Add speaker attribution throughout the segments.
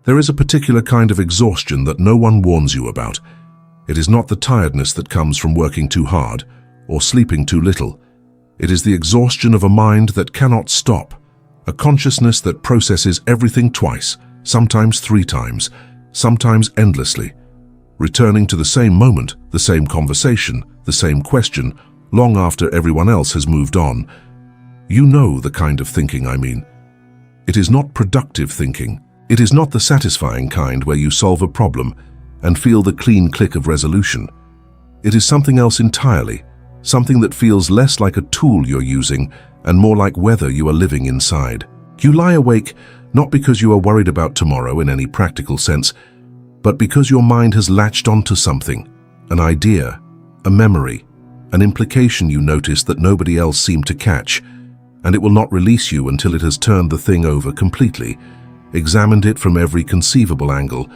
Speaker 1: There is a particular kind of exhaustion that no one warns you about. It is not the tiredness that comes from working too hard or sleeping too little. It is the exhaustion of a mind that cannot stop, a consciousness that processes everything twice, sometimes 3 times, sometimes endlessly, returning to the same moment, the same conversation, the same question, long after everyone else has moved on. You know the kind of thinking I mean. It is not productive thinking. It is not the satisfying kind where you solve a problem and feel the clean click of resolution. It is something else entirely, something that feels less like a tool you're using and more like weather you are living inside. You lie awake not because you are worried about tomorrow in any practical sense, but because your mind has latched onto something, an idea, a memory, an implication you noticed that nobody else seemed to catch, and it will not release you until it has turned the thing over completely, examined it from every conceivable angle,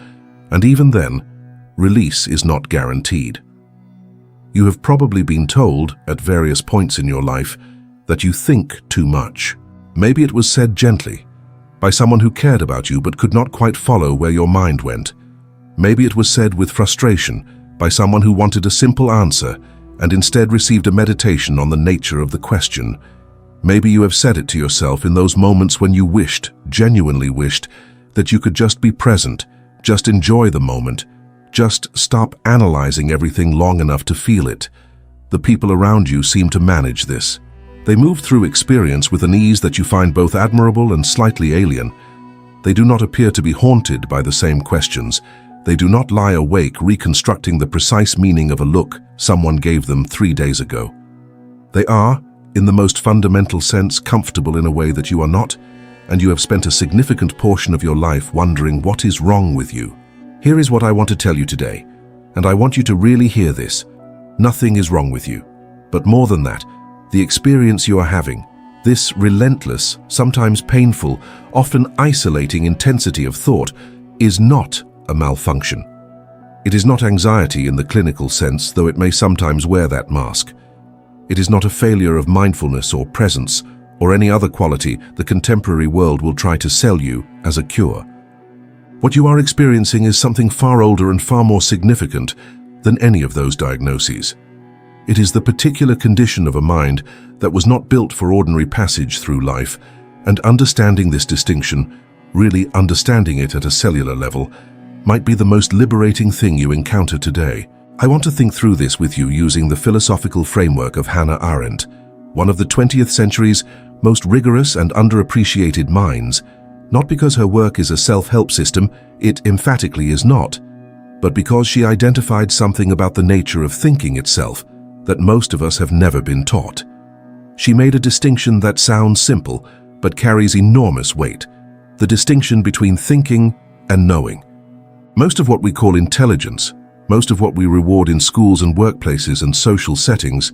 Speaker 1: and even then, release is not guaranteed. You have probably been told, at various points in your life, that you think too much. Maybe it was said gently, by someone who cared about you but could not quite follow where your mind went. Maybe it was said with frustration, by someone who wanted a simple answer and instead received a meditation on the nature of the question. Maybe you have said it to yourself in those moments when you wished, genuinely wished, that you could just be present, just enjoy the moment, just stop analyzing everything long enough to feel it. The people around you seem to manage this. They move through experience with an ease that you find both admirable and slightly alien. They do not appear to be haunted by the same questions. They do not lie awake reconstructing the precise meaning of a look someone gave them 3 days ago. They are, in the most fundamental sense, comfortable in a way that you are not, and you have spent a significant portion of your life wondering what is wrong with you. Here is what I want to tell you today, and I want you to really hear this. Nothing is wrong with you. But more than that, the experience you are having, this relentless, sometimes painful, often isolating intensity of thought, is not a malfunction. It is not anxiety in the clinical sense, though it may sometimes wear that mask. It is not a failure of mindfulness or presence, or any other quality the contemporary world will try to sell you as a cure. What you are experiencing is something far older and far more significant than any of those diagnoses. It is the particular condition of a mind that was not built for ordinary passage through life, and understanding this distinction, really understanding it at a cellular level, might be the most liberating thing you encounter today. I want to think through this with you using the philosophical framework of Hannah Arendt, one of the 20th century's most rigorous and underappreciated minds, not because her work is a self-help system, it emphatically is not, but because she identified something about the nature of thinking itself that most of us have never been taught. She made a distinction that sounds simple, but carries enormous weight, the distinction between thinking and knowing. Most of what we call intelligence, most of what we reward in schools and workplaces and social settings,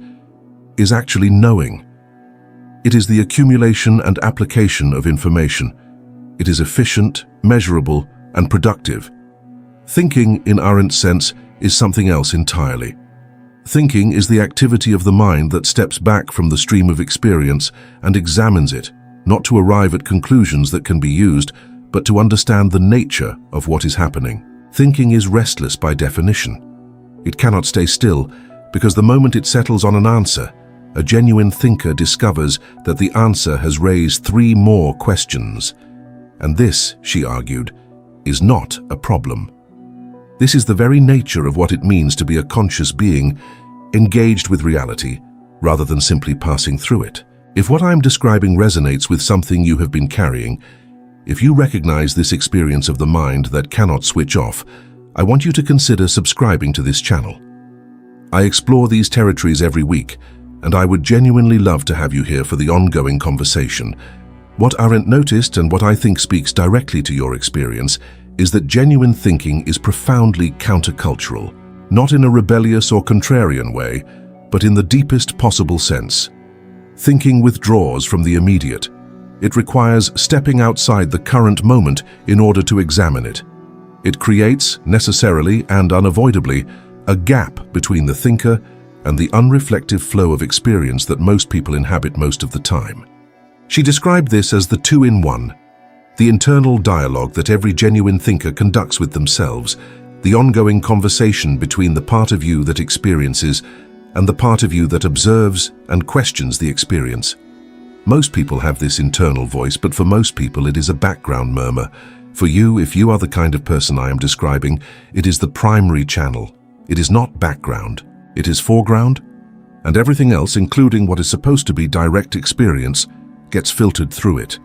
Speaker 1: is actually knowing. It is the accumulation and application of information. It is efficient, measurable, and productive. Thinking, in Arendt's sense, is something else entirely. Thinking is the activity of the mind that steps back from the stream of experience and examines it, not to arrive at conclusions that can be used, but to understand the nature of what is happening. Thinking is restless by definition. It cannot stay still, because the moment it settles on an answer, a genuine thinker discovers that the answer has raised 3 more questions. And this, she argued, is not a problem. This is the very nature of what it means to be a conscious being, engaged with reality, rather than simply passing through it. If what I am describing resonates with something you have been carrying, if you recognize this experience of the mind that cannot switch off, I want you to consider subscribing to this channel. I explore these territories every week, and I would genuinely love to have you here for the ongoing conversation. What Arendt noticed, and what I think speaks directly to your experience, is that genuine thinking is profoundly countercultural, not in a rebellious or contrarian way, but in the deepest possible sense. Thinking withdraws from the immediate. It requires stepping outside the current moment in order to examine it. It creates, necessarily and unavoidably, a gap between the thinker and the unreflective flow of experience that most people inhabit most of the time. She described this as the 2-in-1. The internal dialogue that every genuine thinker conducts with themselves, the ongoing conversation between the part of you that experiences and the part of you that observes and questions the experience. Most people have this internal voice, but for most people it is a background murmur. For you, if you are the kind of person I am describing, it is the primary channel. It is not background. It is foreground, and everything else, including what is supposed to be direct experience, gets filtered through it.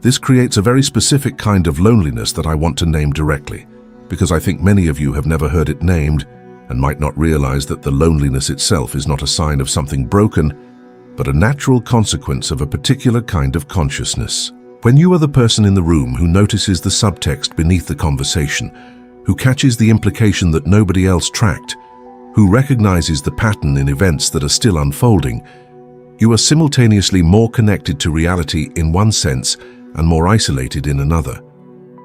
Speaker 1: This creates a very specific kind of loneliness that I want to name directly, because I think many of you have never heard it named and might not realize that the loneliness itself is not a sign of something broken, but a natural consequence of a particular kind of consciousness. When you are the person in the room who notices the subtext beneath the conversation, who catches the implication that nobody else tracked, who recognizes the pattern in events that are still unfolding, you are simultaneously more connected to reality in one sense and more isolated in another.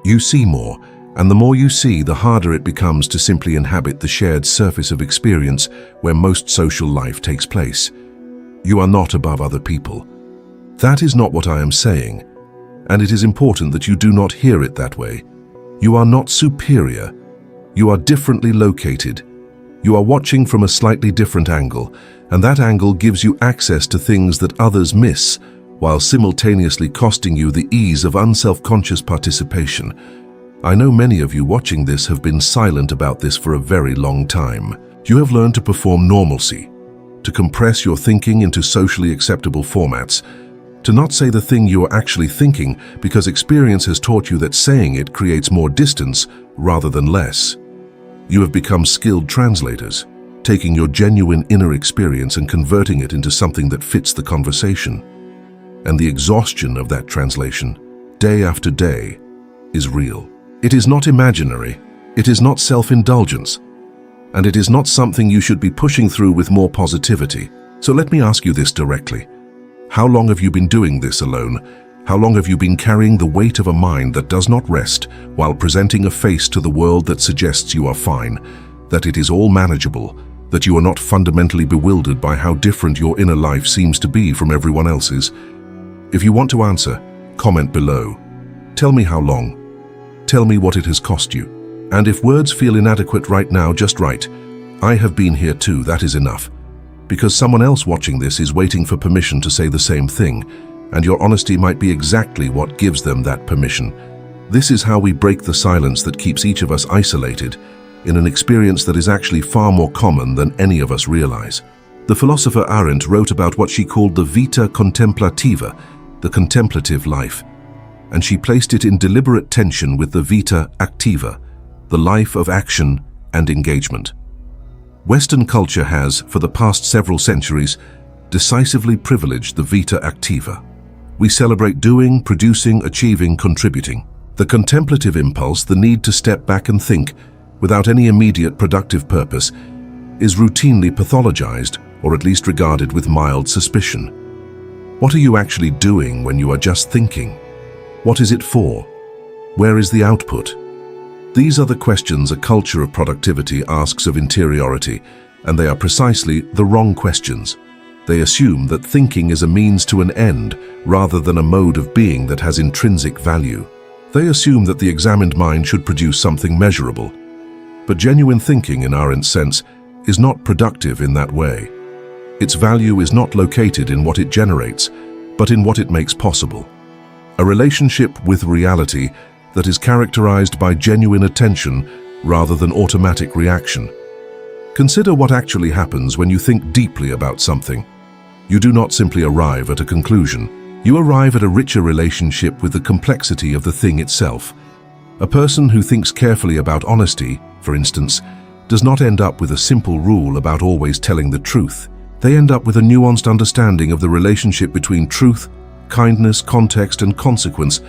Speaker 1: You see more, and the more you see, the harder it becomes to simply inhabit the shared surface of experience where most social life takes place. You are not above other people. That is not what I am saying, and it is important that you do not hear it that way. You are not superior. You are differently located. You are watching from a slightly different angle, and that angle gives you access to things that others miss, while simultaneously costing you the ease of unself-conscious participation. I know many of you watching this have been silent about this for a very long time. You have learned to perform normalcy, to compress your thinking into socially acceptable formats, to not say the thing you are actually thinking because experience has taught you that saying it creates more distance rather than less. You have become skilled translators, taking your genuine inner experience and converting it into something that fits the conversation. And the exhaustion of that translation, day after day, is real. It is not imaginary, it is not self-indulgence, and it is not something you should be pushing through with more positivity. So let me ask you this directly. How long have you been doing this alone? How long have you been carrying the weight of a mind that does not rest while presenting a face to the world that suggests you are fine, that it is all manageable, that you are not fundamentally bewildered by how different your inner life seems to be from everyone else's? If you want to answer, comment below. Tell me how long. Tell me what it has cost you. And if words feel inadequate right now, just write, "I have been here too," that is enough. Because someone else watching this is waiting for permission to say the same thing, and your honesty might be exactly what gives them that permission. This is how we break the silence that keeps each of us isolated in an experience that is actually far more common than any of us realize. The philosopher Arendt wrote about what she called the vita contemplativa, the contemplative life, and she placed it in deliberate tension with the vita activa, the life of action and engagement. Western culture has, for the past several centuries, decisively privileged the vita activa. We celebrate doing, producing, achieving, contributing. The contemplative impulse, the need to step back and think, without any immediate productive purpose, is routinely pathologized, or at least regarded with mild suspicion. What are you actually doing when you are just thinking? What is it for? Where is the output? These are the questions a culture of productivity asks of interiority, and they are precisely the wrong questions. They assume that thinking is a means to an end rather than a mode of being that has intrinsic value. They assume that the examined mind should produce something measurable. But genuine thinking, in Arendt's sense, is not productive in that way. Its value is not located in what it generates, but in what it makes possible. A relationship with reality that is characterized by genuine attention rather than automatic reaction. Consider what actually happens when you think deeply about something. You do not simply arrive at a conclusion. You arrive at a richer relationship with the complexity of the thing itself. A person who thinks carefully about honesty, for instance, does not end up with a simple rule about always telling the truth. They end up with a nuanced understanding of the relationship between truth, kindness, context, and consequence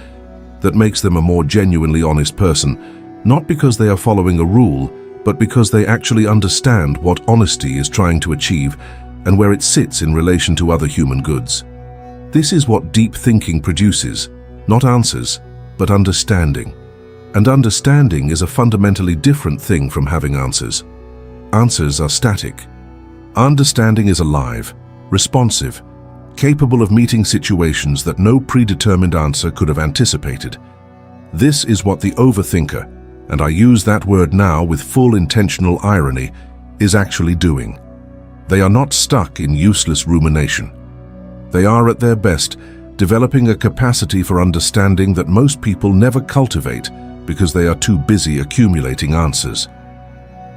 Speaker 1: that makes them a more genuinely honest person, not because they are following a rule, but because they actually understand what honesty is trying to achieve and where it sits in relation to other human goods. This is what deep thinking produces, not answers, but understanding. And understanding is a fundamentally different thing from having answers. Answers are static. Understanding is alive, responsive, capable of meeting situations that no predetermined answer could have anticipated. This is what the overthinker, and I use that word now with full intentional irony, is actually doing. They are not stuck in useless rumination. They are, at their best, developing a capacity for understanding that most people never cultivate because they are too busy accumulating answers.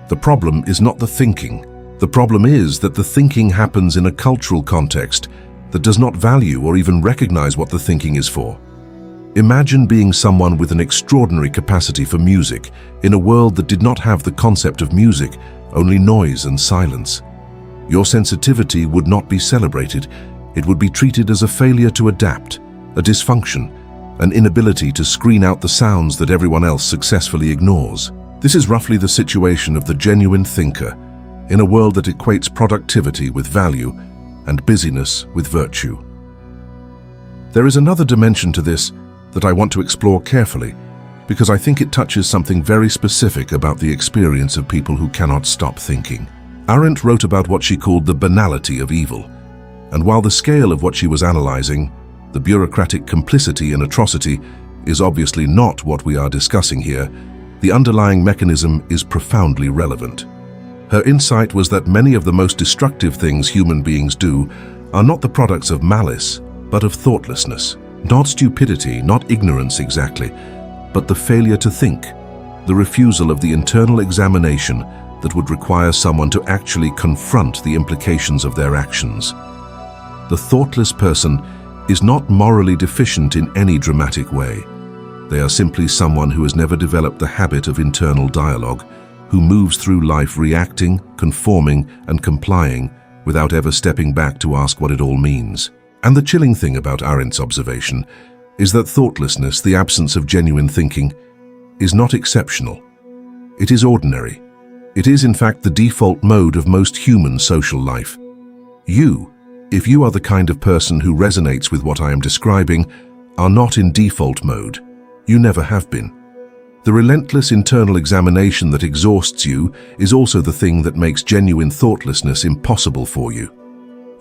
Speaker 1: The problem is not the thinking. The problem is that the thinking happens in a cultural context that does not value or even recognize what the thinking is for. Imagine being someone with an extraordinary capacity for music in a world that did not have the concept of music, only noise and silence. Your sensitivity would not be celebrated. It would be treated as a failure to adapt, a dysfunction, an inability to screen out the sounds that everyone else successfully ignores. This is roughly the situation of the genuine thinker in a world that equates productivity with value and busyness with virtue. There is another dimension to this that I want to explore carefully because I think it touches something very specific about the experience of people who cannot stop thinking. Arendt wrote about what she called the banality of evil, and while the scale of what she was analyzing, the bureaucratic complicity and atrocity, is obviously not what we are discussing here, the underlying mechanism is profoundly relevant. Her insight was that many of the most destructive things human beings do are not the products of malice, but of thoughtlessness. Not stupidity, not ignorance exactly, but the failure to think, the refusal of the internal examination that would require someone to actually confront the implications of their actions. The thoughtless person is not morally deficient in any dramatic way. They are simply someone who has never developed the habit of internal dialogue, who moves through life reacting, conforming, and complying without ever stepping back to ask what it all means. And the chilling thing about Arendt's observation is that thoughtlessness, the absence of genuine thinking, is not exceptional. It is ordinary. It is, in fact, the default mode of most human social life. If you are the kind of person who resonates with what I am describing, are not in default mode. You never have been. The relentless internal examination that exhausts you is also the thing that makes genuine thoughtlessness impossible for you.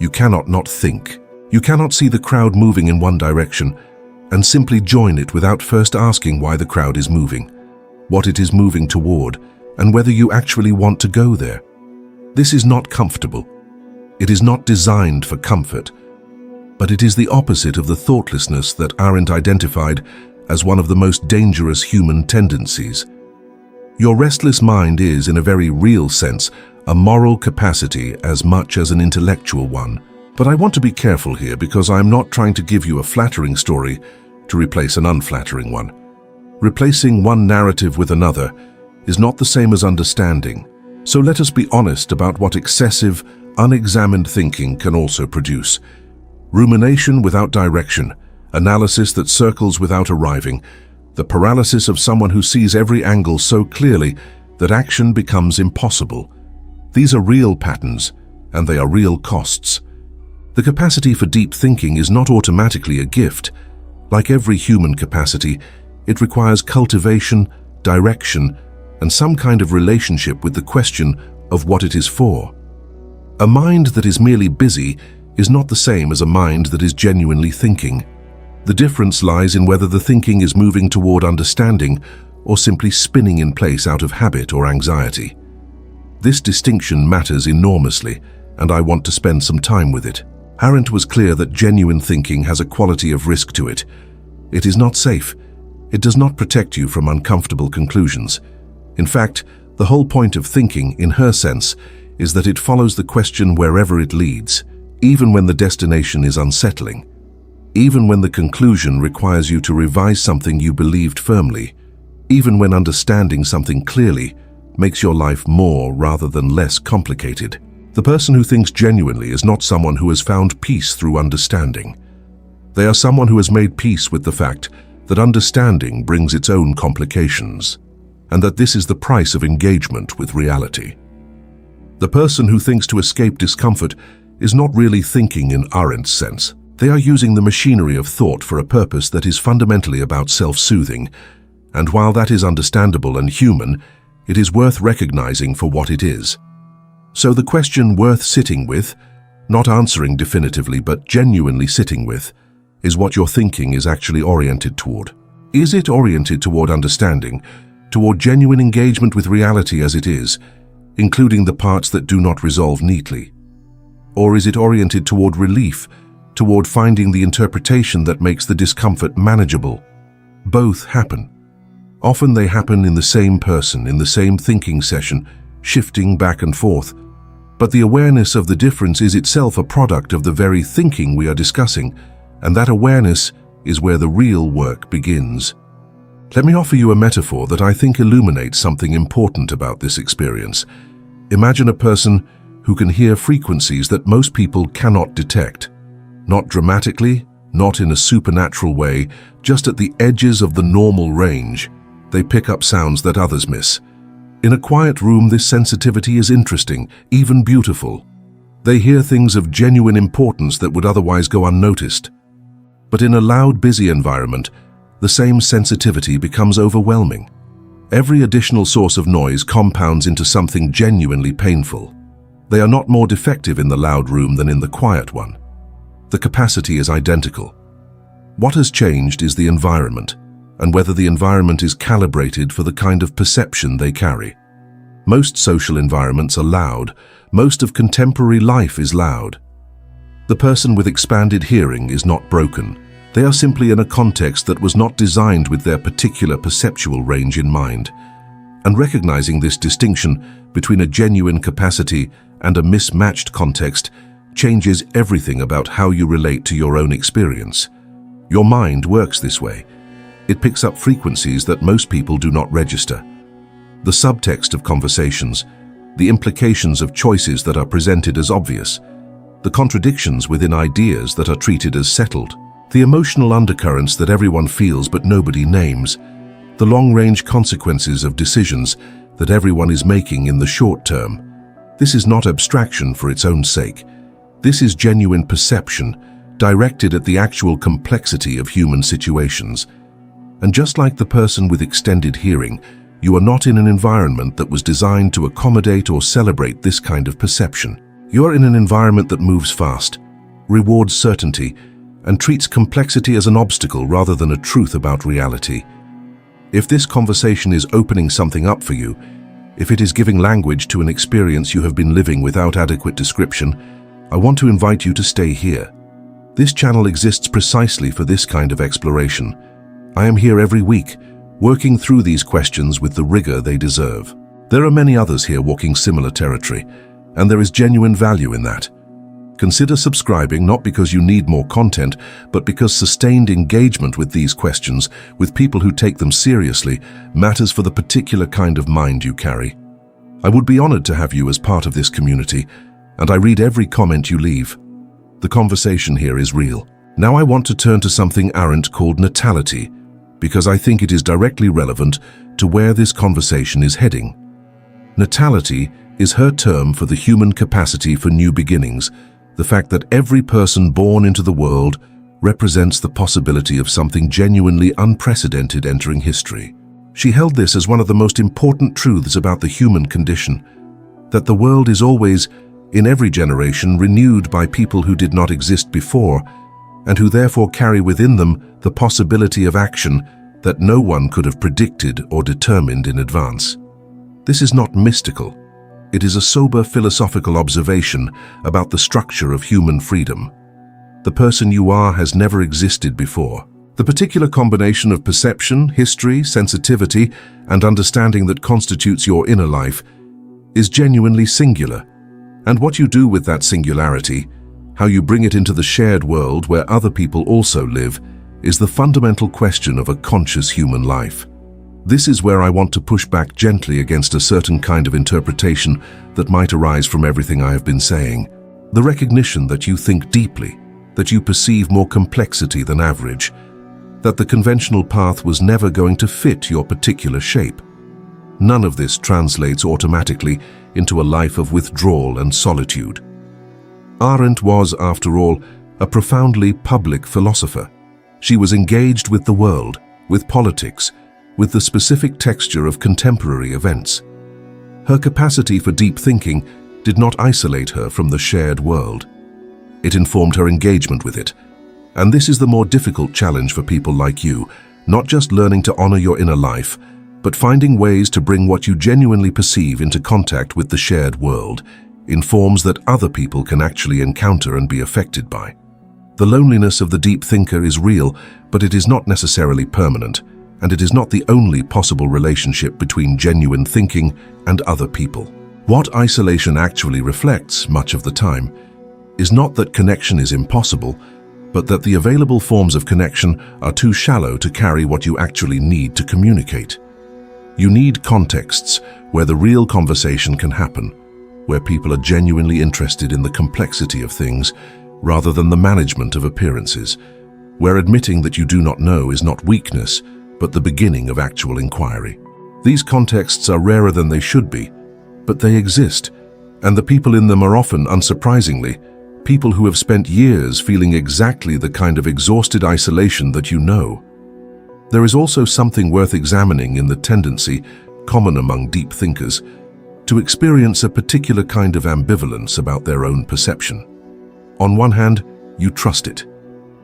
Speaker 1: You cannot not think. You cannot see the crowd moving in one direction and simply join it without first asking why the crowd is moving, what it is moving toward, and whether you actually want to go there. This is not comfortable. It is not designed for comfort, but it is the opposite of the thoughtlessness that Arendt identified as one of the most dangerous human tendencies. Your restless mind is, in a very real sense, a moral capacity as much as an intellectual one. But I want to be careful here because I am not trying to give you a flattering story to replace an unflattering one. Replacing one narrative with another is not the same as understanding, so let us be honest about what excessive, unexamined thinking can also produce. Rumination without direction, analysis that circles without arriving, the paralysis of someone who sees every angle so clearly that action becomes impossible. These are real patterns, and they are real costs. The capacity for deep thinking is not automatically a gift. Like every human capacity, it requires cultivation, direction, and some kind of relationship with the question of what it is for. A mind that is merely busy is not the same as a mind that is genuinely thinking. The difference lies in whether the thinking is moving toward understanding or simply spinning in place out of habit or anxiety. This distinction matters enormously, and I want to spend some time with it. Arendt was clear that genuine thinking has a quality of risk to it. It is not safe. It does not protect you from uncomfortable conclusions. In fact, the whole point of thinking, in her sense, is that it follows the question wherever it leads, even when the destination is unsettling, even when the conclusion requires you to revise something you believed firmly, even when understanding something clearly makes your life more rather than less complicated. The person who thinks genuinely is not someone who has found peace through understanding. They are someone who has made peace with the fact that understanding brings its own complications, and that this is the price of engagement with reality. The person who thinks to escape discomfort is not really thinking in Arendt's sense. They are using the machinery of thought for a purpose that is fundamentally about self-soothing, and while that is understandable and human, it is worth recognizing for what it is. So the question worth sitting with, not answering definitively but genuinely sitting with, is what your thinking is actually oriented toward. Is it oriented toward understanding, toward genuine engagement with reality as it is, including the parts that do not resolve neatly? Or is it oriented toward relief, toward finding the interpretation that makes the discomfort manageable? Both happen. Often they happen in the same person, in the same thinking session, shifting back and forth. But the awareness of the difference is itself a product of the very thinking we are discussing, and that awareness is where the real work begins. Let me offer you a metaphor that I think illuminates something important about this experience. Imagine a person who can hear frequencies that most people cannot detect. Not dramatically, not in a supernatural way, just at the edges of the normal range. They pick up sounds that others miss. In a quiet room, this sensitivity is interesting, even beautiful. They hear things of genuine importance that would otherwise go unnoticed. But in a loud, busy environment, the same sensitivity becomes overwhelming. Every additional source of noise compounds into something genuinely painful. They are not more defective in the loud room than in the quiet one. The capacity is identical. What has changed is the environment, and whether the environment is calibrated for the kind of perception they carry. Most social environments are loud. Most of contemporary life is loud. The person with expanded hearing is not broken. They are simply in a context that was not designed with their particular perceptual range in mind. And recognizing this distinction between a genuine capacity and a mismatched context changes everything about how you relate to your own experience. Your mind works this way. It picks up frequencies that most people do not register. The subtext of conversations, the implications of choices that are presented as obvious, the contradictions within ideas that are treated as settled, the emotional undercurrents that everyone feels but nobody names, the long-range consequences of decisions that everyone is making in the short term. This is not abstraction for its own sake. This is genuine perception, directed at the actual complexity of human situations. And just like the person with extended hearing, you are not in an environment that was designed to accommodate or celebrate this kind of perception. You are in an environment that moves fast, rewards certainty, and treats complexity as an obstacle rather than a truth about reality. If this conversation is opening something up for you, if it is giving language to an experience you have been living without adequate description, I want to invite you to stay here. This channel exists precisely for this kind of exploration. I am here every week, working through these questions with the rigor they deserve. There are many others here walking similar territory, and there is genuine value in that. Consider subscribing not because you need more content, but because sustained engagement with these questions, with people who take them seriously, matters for the particular kind of mind you carry. I would be honored to have you as part of this community, and I read every comment you leave. The conversation here is real. Now I want to turn to something Arendt called natality, because I think it is directly relevant to where this conversation is heading. Natality is her term for the human capacity for new beginnings, the fact that every person born into the world represents the possibility of something genuinely unprecedented entering history. She held this as one of the most important truths about the human condition, that the world is always, in every generation, renewed by people who did not exist before, and who therefore carry within them the possibility of action that no one could have predicted or determined in advance. This is not mystical. It is a sober philosophical observation about the structure of human freedom. The person you are has never existed before. The particular combination of perception, history, sensitivity, and understanding that constitutes your inner life is genuinely singular. And what you do with that singularity, how you bring it into the shared world where other people also live, is the fundamental question of a conscious human life. This is where I want to push back gently against a certain kind of interpretation that might arise from everything I have been saying. The recognition that you think deeply, that you perceive more complexity than average, that the conventional path was never going to fit your particular shape. None of this translates automatically into a life of withdrawal and solitude. Arendt was, after all, a profoundly public philosopher. She was engaged with the world, with politics, with the specific texture of contemporary events. Her capacity for deep thinking did not isolate her from the shared world. it informed her engagement with it. And this is the more difficult challenge for people like you, not just learning to honor your inner life, but finding ways to bring what you genuinely perceive into contact with the shared world, in forms that other people can actually encounter and be affected by. The loneliness of the deep thinker is real, but it is not necessarily permanent, and it is not the only possible relationship between genuine thinking and other people. What isolation actually reflects, much of the time, is not that connection is impossible, but that the available forms of connection are too shallow to carry what you actually need to communicate. You need contexts where the real conversation can happen, where people are genuinely interested in the complexity of things rather than the management of appearances, where admitting that you do not know is not weakness, but the beginning of actual inquiry. These contexts are rarer than they should be, but they exist, and the people in them are often, unsurprisingly, people who have spent years feeling exactly the kind of exhausted isolation that you know. There is also something worth examining in the tendency, common among deep thinkers, to experience a particular kind of ambivalence about their own perception. On one hand, you trust it.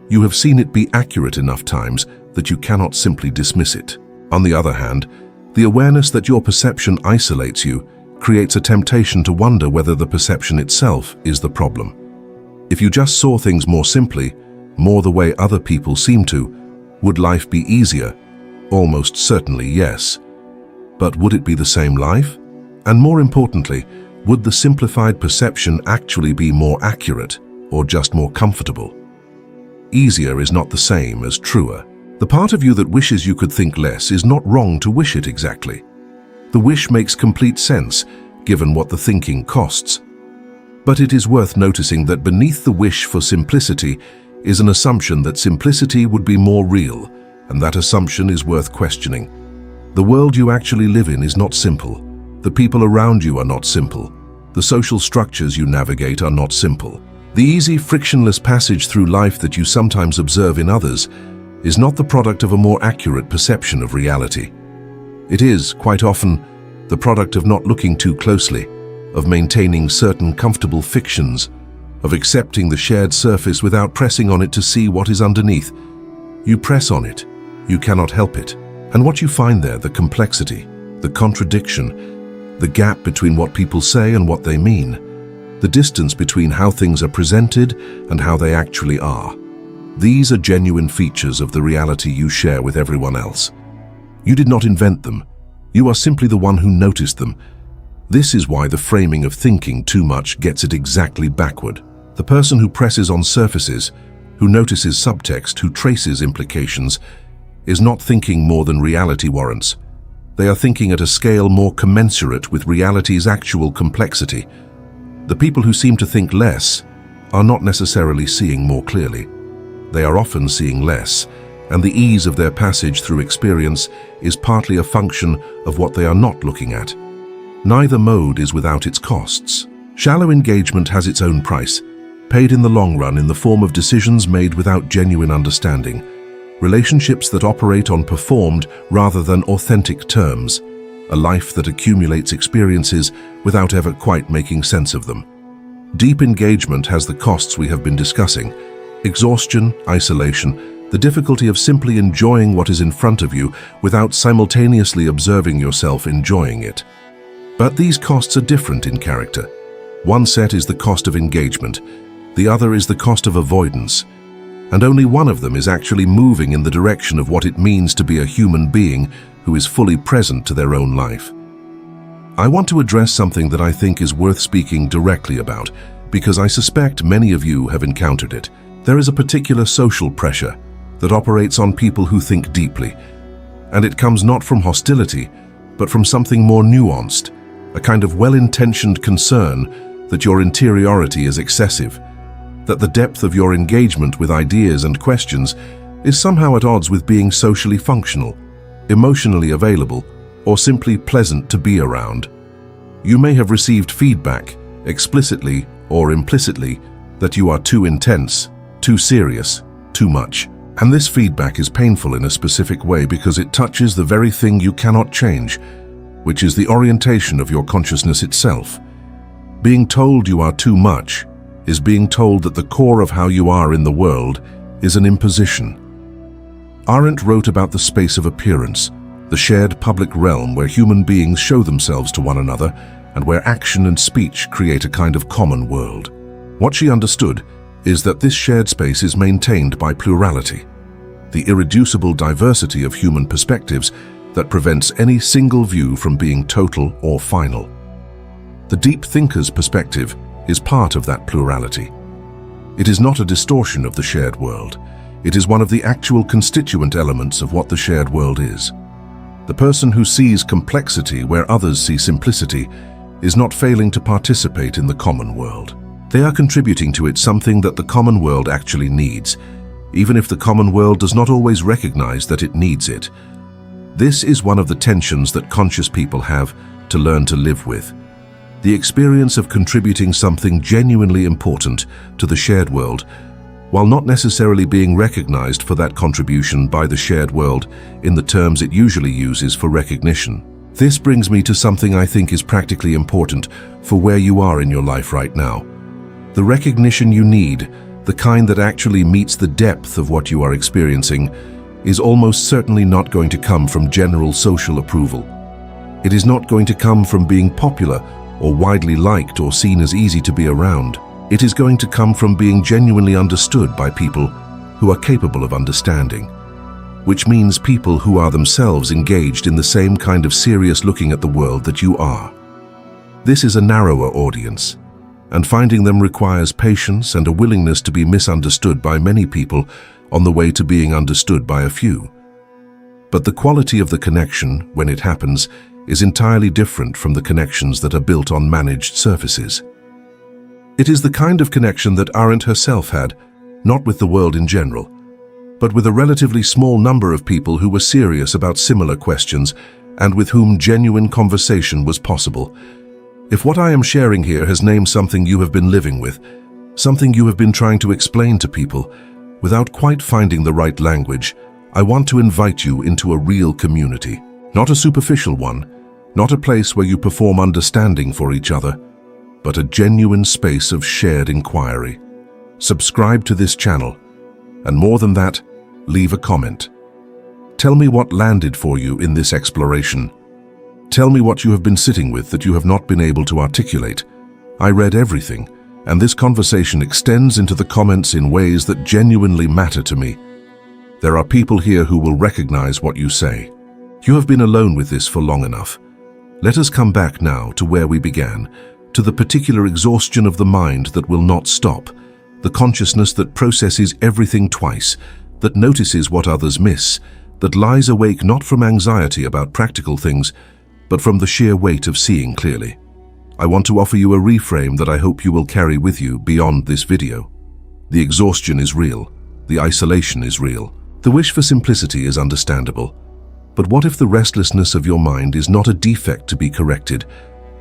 Speaker 1: You have seen it be accurate enough times that you cannot simply dismiss it. On the other hand, the awareness that your perception isolates you creates a temptation to wonder whether the perception itself is the problem. If you just saw things more simply, more the way other people seem to, would life be easier? Almost certainly yes. But would it be the same life? And more importantly, would the simplified perception actually be more accurate or just more comfortable? Easier is not the same as truer. The part of you that wishes you could think less is not wrong to wish it exactly. The wish makes complete sense, given what the thinking costs. But it is worth noticing that beneath the wish for simplicity is an assumption that simplicity would be more real, and that assumption is worth questioning. The world you actually live in is not simple. The people around you are not simple. The social structures you navigate are not simple. The easy, frictionless passage through life that you sometimes observe in others is not the product of a more accurate perception of reality. It is, quite often, the product of not looking too closely, of maintaining certain comfortable fictions, of accepting the shared surface without pressing on it to see what is underneath. You press on it, you cannot help it. And what you find there, the complexity, the contradiction, the gap between what people say and what they mean, the distance between how things are presented and how they actually are. These are genuine features of the reality you share with everyone else. You did not invent them. You are simply the one who noticed them. This is why the framing of thinking too much gets it exactly backward. The person who presses on surfaces, who notices subtext, who traces implications, is not thinking more than reality warrants. They are thinking at a scale more commensurate with reality's actual complexity. The people who seem to think less are not necessarily seeing more clearly. They are often seeing less, and the ease of their passage through experience is partly a function of what they are not looking at. Neither mode is without its costs. Shallow engagement has its own price, paid in the long run in the form of decisions made without genuine understanding, relationships that operate on performed rather than authentic terms, a life that accumulates experiences without ever quite making sense of them. Deep engagement has the costs we have been discussing: exhaustion, isolation, the difficulty of simply enjoying what is in front of you without simultaneously observing yourself enjoying it. But these costs are different in character. One set is the cost of engagement, the other is the cost of avoidance, and only one of them is actually moving in the direction of what it means to be a human being who is fully present to their own life. I want to address something that I think is worth speaking directly about, because I suspect many of you have encountered it. There is a particular social pressure that operates on people who think deeply, and it comes not from hostility, but from something more nuanced, a kind of well-intentioned concern that your interiority is excessive, that the depth of your engagement with ideas and questions is somehow at odds with being socially functional, emotionally available, or simply pleasant to be around. You may have received feedback, explicitly or implicitly, that you are too intense, too serious, too much. And this feedback is painful in a specific way because it touches the very thing you cannot change, which is the orientation of your consciousness itself. Being told you are too much is being told that the core of how you are in the world is an imposition. Arendt wrote about the space of appearance, the shared public realm where human beings show themselves to one another and where action and speech create a kind of common world. What she understood is that this shared space is maintained by plurality, the irreducible diversity of human perspectives that prevents any single view from being total or final. The deep thinker's perspective is part of that plurality. It is not a distortion of the shared world. It is one of the actual constituent elements of what the shared world is. The person who sees complexity where others see simplicity is not failing to participate in the common world. They are contributing to it something that the common world actually needs, even if the common world does not always recognize that it needs it. This is one of the tensions that conscious people have to learn to live with. The experience of contributing something genuinely important to the shared world, while not necessarily being recognized for that contribution by the shared world in the terms it usually uses for recognition. This brings me to something I think is practically important for where you are in your life right now. The recognition you need, the kind that actually meets the depth of what you are experiencing, is almost certainly not going to come from general social approval. It is not going to come from being popular or widely liked or seen as easy to be around. It is going to come from being genuinely understood by people who are capable of understanding, which means people who are themselves engaged in the same kind of serious looking at the world that you are. This is a narrower audience, and finding them requires patience and a willingness to be misunderstood by many people on the way to being understood by a few. But the quality of the connection, when it happens, is entirely different from the connections that are built on managed surfaces. It is the kind of connection that Arendt herself had, not with the world in general, but with a relatively small number of people who were serious about similar questions and with whom genuine conversation was possible. If what I am sharing here has named something you have been living with, something you have been trying to explain to people, without quite finding the right language, I want to invite you into a real community. Not a superficial one, not a place where you perform understanding for each other, but a genuine space of shared inquiry. Subscribe to this channel, and more than that, leave a comment. Tell me what landed for you in this exploration. Tell me what you have been sitting with that you have not been able to articulate. I read everything, and this conversation extends into the comments in ways that genuinely matter to me. There are people here who will recognize what you say. You have been alone with this for long enough. Let us come back now to where we began, to the particular exhaustion of the mind that will not stop, the consciousness that processes everything twice, that notices what others miss, that lies awake not from anxiety about practical things, but from the sheer weight of seeing clearly. I want to offer you a reframe that I hope you will carry with you beyond this video. The exhaustion is real. The isolation is real. The wish for simplicity is understandable. But what if the restlessness of your mind is not a defect to be corrected,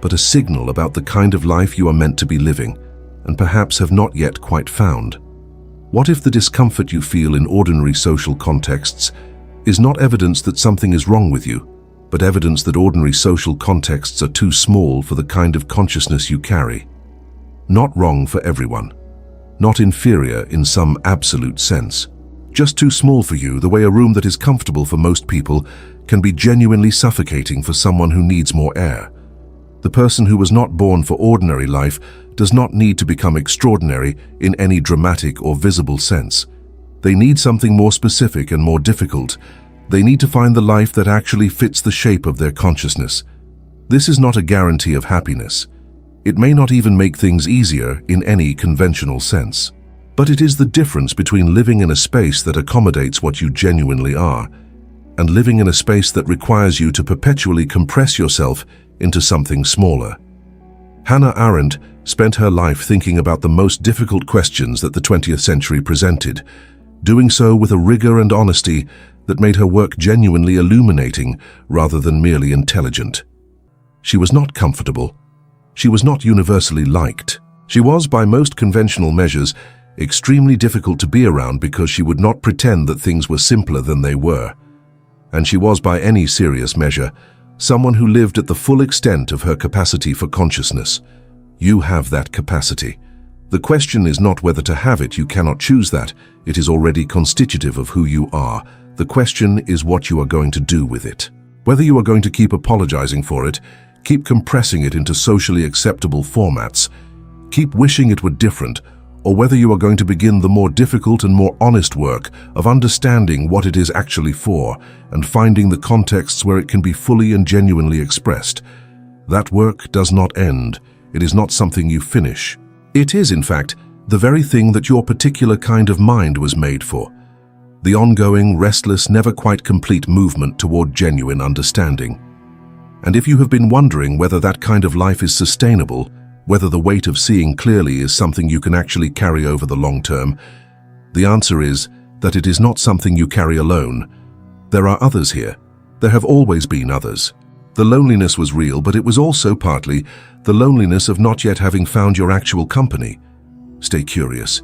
Speaker 1: but a signal about the kind of life you are meant to be living, and perhaps have not yet quite found? What if the discomfort you feel in ordinary social contexts is not evidence that something is wrong with you, but evidence that ordinary social contexts are too small for the kind of consciousness you carry? Not wrong for everyone, not inferior in some absolute sense. Just too small for you, the way a room that is comfortable for most people can be genuinely suffocating for someone who needs more air. The person who was not born for ordinary life does not need to become extraordinary in any dramatic or visible sense. They need something more specific and more difficult. They need to find the life that actually fits the shape of their consciousness. This is not a guarantee of happiness. It may not even make things easier in any conventional sense. But it is the difference between living in a space that accommodates what you genuinely are and living in a space that requires you to perpetually compress yourself into something smaller. Hannah Arendt spent her life thinking about the most difficult questions that the 20th century presented, doing so with a rigor and honesty that made her work genuinely illuminating rather than merely intelligent. She was not comfortable. She was not universally liked. She was, by most conventional measures, extremely difficult to be around because she would not pretend that things were simpler than they were. And she was, by any serious measure, someone who lived at the full extent of her capacity for consciousness. You have that capacity. The question is not whether to have it, you cannot choose that. It is already constitutive of who you are. The question is what you are going to do with it. Whether you are going to keep apologizing for it, keep compressing it into socially acceptable formats, keep wishing it were different, or whether you are going to begin the more difficult and more honest work of understanding what it is actually for and finding the contexts where it can be fully and genuinely expressed. That work does not end. It is not something you finish. It is, in fact, the very thing that your particular kind of mind was made for. The ongoing, restless, never quite complete movement toward genuine understanding. And if you have been wondering whether that kind of life is sustainable, whether the weight of seeing clearly is something you can actually carry over the long term, the answer is that it is not something you carry alone. There are others here. There have always been others. The loneliness was real, but it was also partly the loneliness of not yet having found your actual company. Stay curious,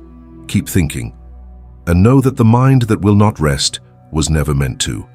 Speaker 1: keep thinking, and know that the mind that will not rest was never meant to.